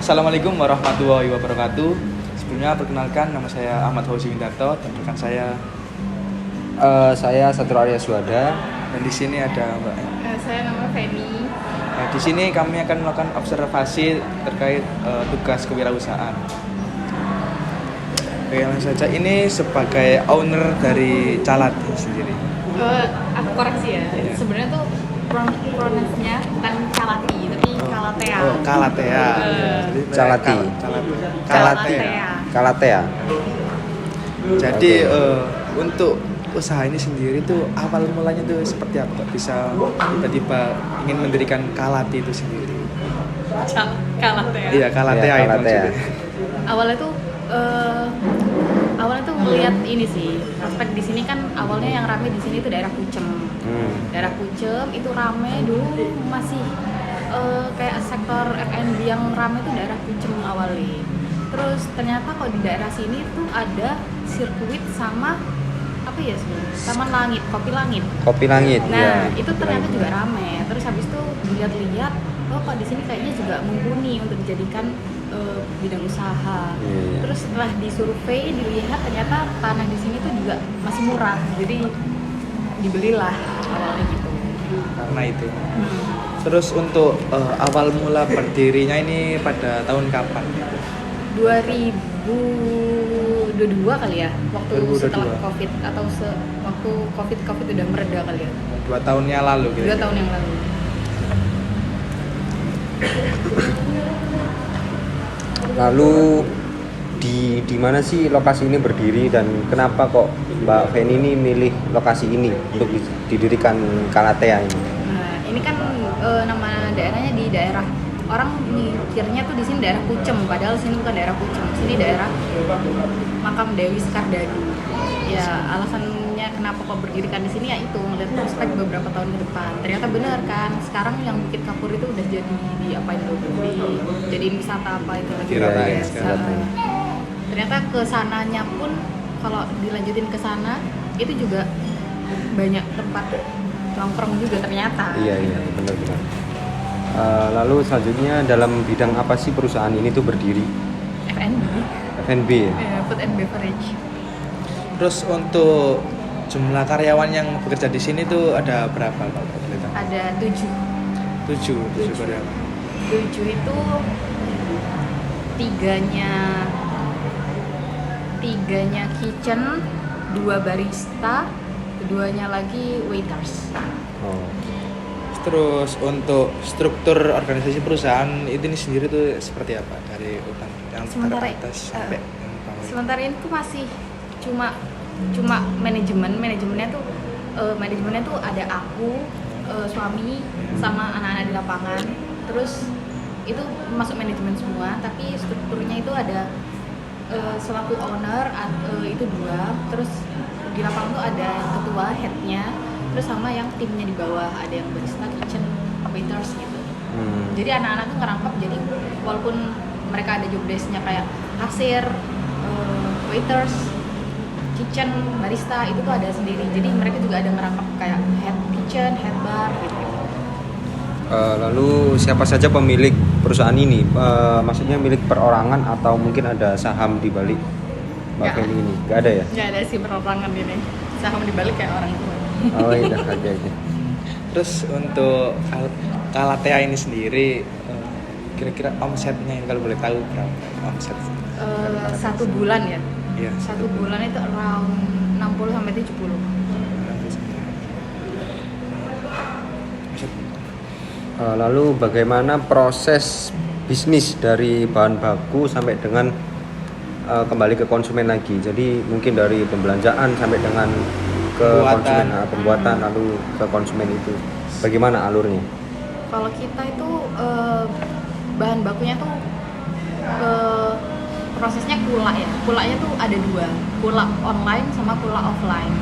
Assalamualaikum warahmatullahi wabarakatuh. Sebelumnya perkenalkan, nama saya Ahmad Fauzi Windarto dan rekan Saya Satrio Arya Suwada. dan di sini ada Mbak. Saya nama Feni. Nah, di sini kami akan melakukan observasi terkait tugas kewirausahaan. Oke, langsung saja. Ini sebagai owner dari Calat sendiri. Aku koreksi ya. Iya. Sebenarnya tuh pronunciasinya bukan Calati, tapi Calatea. Oh, Calatea. Jadi, Calati. Calatea. Kalatea. Jadi Oke. untuk usaha ini sendiri tuh awal mulanya tuh seperti apa? Kok bisa tiba-tiba ingin mendirikan Kalati itu sendiri? Calatea. Iya, Kalatea Iya, itu Kalatea. maksudnya. Awalnya tuh melihat ini sih. Aspek di sini kan awalnya yang rame di sini itu daerah Pucem. Daerah Pucem itu rame dulu masih kayak sektor F&B yang rame itu daerah Pucem awalnya. Terus ternyata kok di daerah sini tuh ada sirkuit sama apa ya sebenarnya? Taman Langit, Kopi Langit. Kopi Langit. Nah, ya. itu ternyata juga rame. Terus habis itu dilihat-lihat, oh kok di sini kayaknya juga mumpuni untuk dijadikan bidang usaha. Iya. Terus setelah disurvei, dilihat ternyata tanah di sini tuh juga masih murah. Jadi dibelilah awalnya gitu. Karena itu. Terus untuk awal mula berdirinya ini pada tahun kapan? 2022 kali ya, waktu 2022. setelah COVID atau waktu COVID udah mereda kali ya. 2 tahunnya lalu gitu. 2 tahun yang lalu. Lalu di mana sih lokasi ini berdiri dan kenapa kok Mbak Feni ini milih lokasi ini untuk didirikan Kalatea ini? Nah, ini kan nama daerahnya di daerah orang mikirnya tuh di sini daerah Pucem, padahal sini bukan daerah Pucem, sini daerah makam Dewi Skardadi. Ya alasannya kenapa kok berdirikan di sini ya itu melihat prospek beberapa tahun ke depan. Ternyata benar kan, sekarang yang Bukit Kapur itu udah jadi diapain dulu, jadi wisata apa itu lagi Kirata ya, biasa. Kirata. Ternyata kesananya pun kalau dilanjutin ke sana itu juga banyak tempat nongkrong juga ternyata. Iya benar-benar. Lalu selanjutnya dalam bidang apa sih perusahaan ini tuh berdiri? F&B, F&B ya? food and beverage. Terus untuk jumlah karyawan yang bekerja di sini tuh ada berapa Pak? Ada 7 7 karyawan. 7 itu tiganya kitchen, 2 barista, keduanya lagi waiters. Oh. Terus untuk struktur organisasi perusahaan ini sendiri tuh seperti apa dari urutan yang Sementara teratas sampai yang bawah? sementara ini tuh masih cuma manajemennya tuh ada aku, suami sama anak-anak di lapangan. Terus itu masuk manajemen semua, tapi strukturnya itu ada selaku owner itu 2, terus di lapangan tuh ada ketua headnya, terus sama yang timnya di bawah ada yang barista, kitchen, waiters gitu. Jadi anak-anak tuh ngerangkap, jadi walaupun mereka ada job desk-nya kayak kasir, waiters, kitchen, barista itu tuh ada sendiri. Jadi mereka juga ada ngerangkap kayak head kitchen, head bar gitu. Lalu siapa saja pemilik perusahaan ini? Maksudnya milik perorangan atau mungkin ada saham di balik Mbak Nggak. Feni ini? Gak ada ya? Nggak ada sih perorangan ini. Saham dibalik kayak orang tua. Oh iya, ada aja. Terus untuk Kalatea ini sendiri kira-kira omsetnya yang kalau boleh tahu berapa omset? 1 bulan ya. Iya. 1 bulan itu around 60 sampai 70. Lalu bagaimana proses bisnis dari bahan baku sampai dengan kembali ke konsumen lagi? Jadi mungkin dari pembelanjaan sampai dengan ke konsumen, pembuatan lalu ke konsumen itu. Bagaimana alurnya? Kalau kita itu bahan bakunya tuh prosesnya kulak ya. Kulaknya tuh ada 2, kulak online sama kulak offline.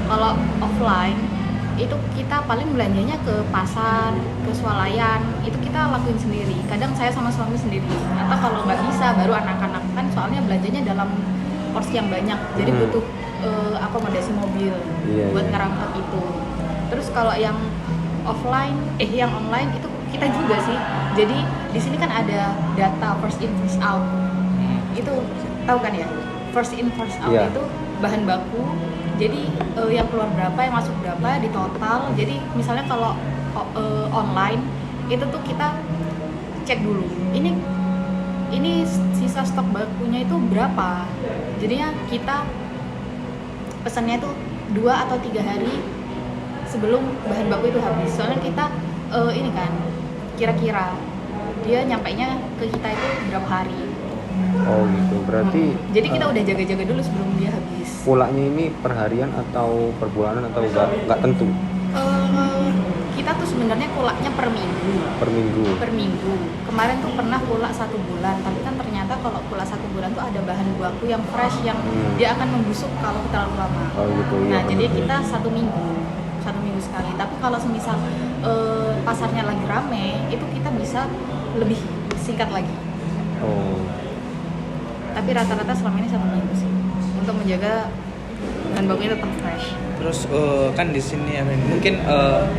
Kalau offline itu kita paling belanjanya ke pasar, ke swalayan, itu kita lakuin sendiri. Kadang saya sama suami sendiri. Atau kalau nggak bisa baru anak-anak, kan soalnya belanjanya dalam porsi yang banyak. Jadi butuh akomodasi mobil buat ngerangkap itu. Terus kalau yang offline, yang online itu kita juga sih. Jadi di sini kan ada data first in first out. Itu tahu kan ya? First in first out Iya. itu bahan baku. Jadi yang keluar berapa, yang masuk berapa di total. Jadi misalnya kalau online itu tuh kita cek dulu. Ini sisa stok bakunya itu berapa. Jadinya kita pesannya tuh 2 atau 3 hari sebelum bahan baku itu habis. Soalnya kita ini kan kira-kira dia nyampainya ke kita itu berapa hari. Oh gitu. Berarti Jadi kita udah jaga-jaga dulu sebelum dia habis. pulaknya ini per harian atau per bulanan atau enggak tentu? Kita tuh sebenarnya kulaknya per minggu. Per minggu. Kemarin tuh pernah kulak 1 bulan, tapi kan ternyata kalau kulak 1 bulan tuh ada bahan baku yang fresh yang dia akan membusuk kalau terlalu lama. Oh gitu. Nah, Iya. jadi kita 1 minggu sekali. Tapi kalau semisal pasarnya lagi rame, itu kita bisa lebih singkat lagi. Oh. Tapi rata-rata selama ini 1 minggu sih untuk menjaga bahan bakunya tetap fresh. Terus kan di sini mungkin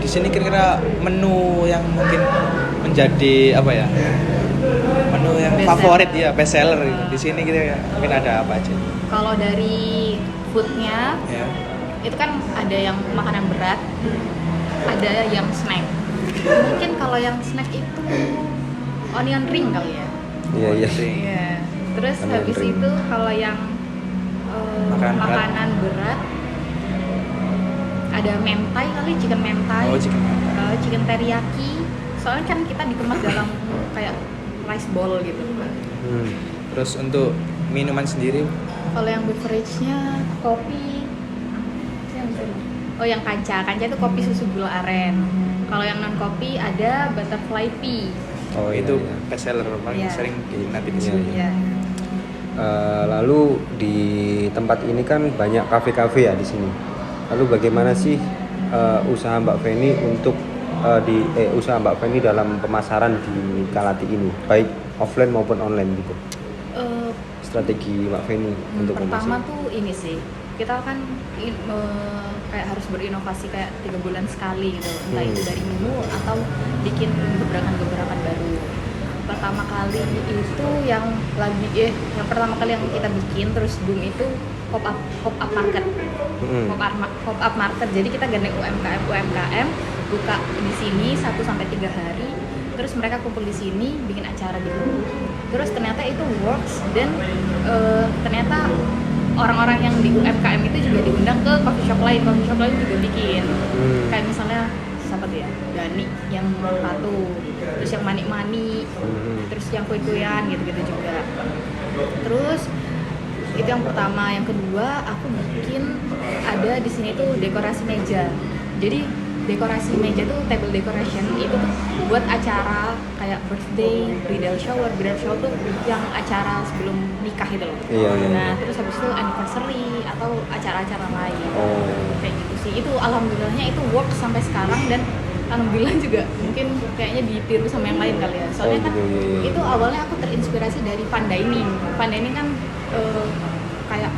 di sini kira-kira menu yang mungkin menjadi apa ya? Menu yang Best favorit ya, best seller di sini gitu ya. Mungkin ada apa aja? Kalau dari foodnya Ya. itu kan ada yang makanan berat, ada yang snack. Mungkin kalau yang snack itu onion ring kali ya. Iya iya. Iya. Terus Onion habis ring. itu kalau yang makanan berat ada mentai kali, chicken mentai. Oh, chicken mentai. Chicken teriyaki. Soalnya kan kita dikemas dalam kayak rice bowl gitu. Terus untuk minuman sendiri Kalau yang beverage-nya kopi. Oh, yang kanca itu kopi susu gula aren. Kalau yang non kopi ada butterfly pea. Oh itu iya. best seller paling Iya. sering nanti di Iya, sini. Iya. Lalu di tempat ini kan banyak kafe-kafe ya di sini. Lalu bagaimana sih usaha Mbak Feni untuk usaha Mbak Feni dalam pemasaran di Kalati ini, baik offline maupun online gitu? Eh, Strategi Mbak Feni untuk pertama memasak. tuh ini sih, kita kan kayak harus berinovasi kayak 3 bulan sekali gitu, entah itu dari menu atau bikin gebrakan-gebrakan baru. Pertama kali itu yang pertama kali yang kita bikin terus boom itu pop up market. Pop up market. Jadi kita gandeng UMKM buka di sini 1 sampai 3 hari. Terus mereka kumpul di sini bikin acara gitu. Terus ternyata itu works dan ternyata orang-orang yang di UMKM itu juga diundang ke coffee shop lain juga bikin. Kayak misalnya siapa tuh ya? Gani yang Ratu, terus yang Mani, terus yang kue-kuean gitu-gitu juga. Terus itu yang pertama, yang kedua aku bikin ada di sini tuh dekorasi meja. Jadi dekorasi meja tuh table decoration itu tuh buat acara kayak birthday, bridal shower tuh yang acara sebelum nikah itu loh. Iya. Nah terus habis itu anniversary atau acara-acara lain. Oh. Kayak gitu sih. Itu alhamdulillahnya itu work sampai sekarang dan alhamdulillah juga mungkin kayaknya ditiru sama yang lain kali ya. Soalnya kan Iya. itu awalnya aku terinspirasi dari fine dining. Fine dining kan kayak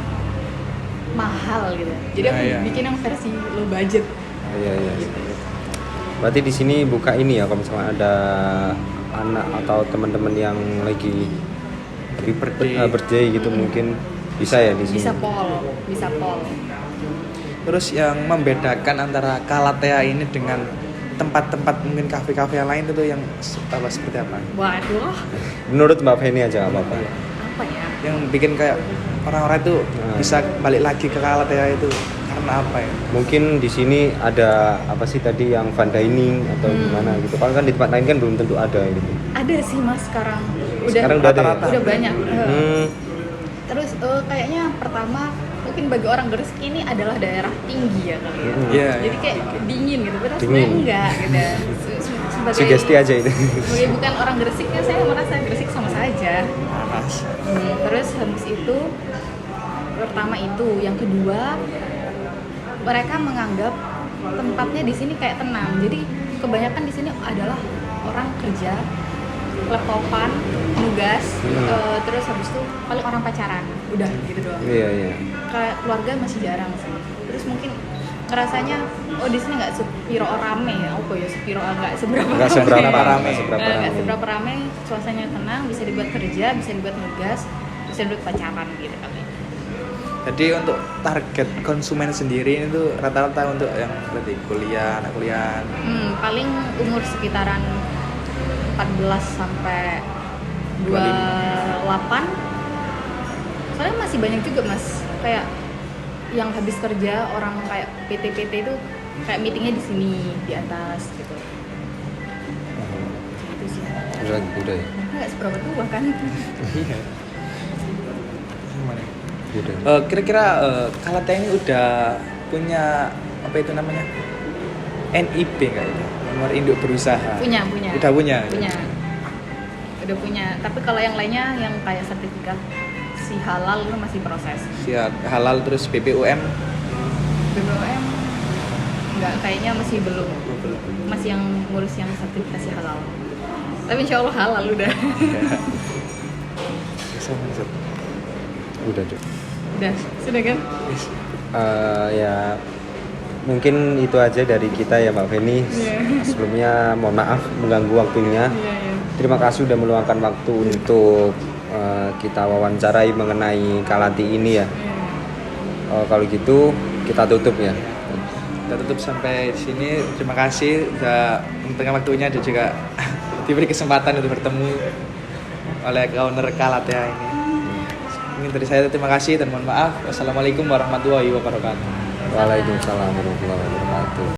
mahal gitu. Jadi aku Iya. bikin yang versi low budget. Iya. Berarti di sini buka ini ya, kalau misalnya ada anak atau teman-teman yang lagi birthday gitu mungkin bisa ya di sini. Bisa pol. Terus yang membedakan antara Kalatea ini dengan tempat-tempat mungkin kafe-kafe yang lain itu yang seperti apa? Waduh, Menurut Mbak Feni aja apa? apa ya? Yang bikin kayak orang-orang itu bisa balik lagi ke Kalatea itu karena apa ya? Mungkin di sini ada apa sih tadi yang fine dining atau gimana gitu. Kalau kan di tempat lain kan belum tentu ada gitu. Ada sih mas sekarang. Sekarang udah ada ya? Udah banyak. Terus kayaknya pertama mungkin bagi orang Gresik ini adalah daerah tinggi ya kali ya. Iya. Jadi kayak dingin gitu. Padahal Dingin. sebenarnya enggak gitu. Sebagai Sugesti aja itu. sebagai bukan orang Gresiknya saya merasa Gresik sama saja. Panas. Terus habis itu pertama itu, yang kedua mereka menganggap tempatnya di sini kayak tenang. Jadi kebanyakan di sini adalah orang kerja, laptopan, nugas, terus habis itu paling orang pacaran, udah gitu doang. Iya. Kayak keluarga masih jarang sih. Terus mungkin ngerasanya oh di sini nggak sepiro rame ya, oh ya sepiro nggak seberapa Nggak seberapa Nggak rame. rame. nggak seberapa rame, suasananya tenang, bisa dibuat kerja, bisa dibuat ngegas, bisa dibuat pacaran gitu kali. Jadi untuk target konsumen sendiri itu rata-rata untuk yang berarti kuliah, anak kuliah. Paling umur sekitaran 14 sampai 28. Soalnya masih banyak juga mas, kayak yang habis kerja orang kayak PT-PT itu kayak meetingnya di sini di atas gitu. Itu sih. Udah lagi udah ya. Nggak seberapa tua kan? Iya. Gimana? Udah. Kira-kira Kalate ini udah punya apa itu namanya? NIB nggak itu? Nomor induk berusaha. Punya. Udah punya. Udah punya. Tapi kalau yang lainnya yang kayak sertifikat si halal itu masih proses. Siap halal terus BPUM. BBM enggak, kayaknya masih belum. Masih yang ngurus yang sertifikasi halal. Tapi insya Allah halal udah. Bisa masuk. Udah, Cuk. Udah, sudah kan? Ya mungkin itu aja dari kita ya Mbak Feni. Iya. Sebelumnya mohon maaf mengganggu waktunya. Iya. Terima kasih sudah meluangkan waktu untuk kita wawancarai mengenai Kalati ini ya. Kalau gitu kita tutup ya. Kita tutup sampai sini. Terima kasih sudah memberikan waktunya dan juga diberi kesempatan untuk bertemu oleh owner Kalate ini. Mungkin dari saya terima kasih dan mohon maaf. Wassalamualaikum warahmatullahi wabarakatuh. Waalaikumsalam warahmatullahi wabarakatuh.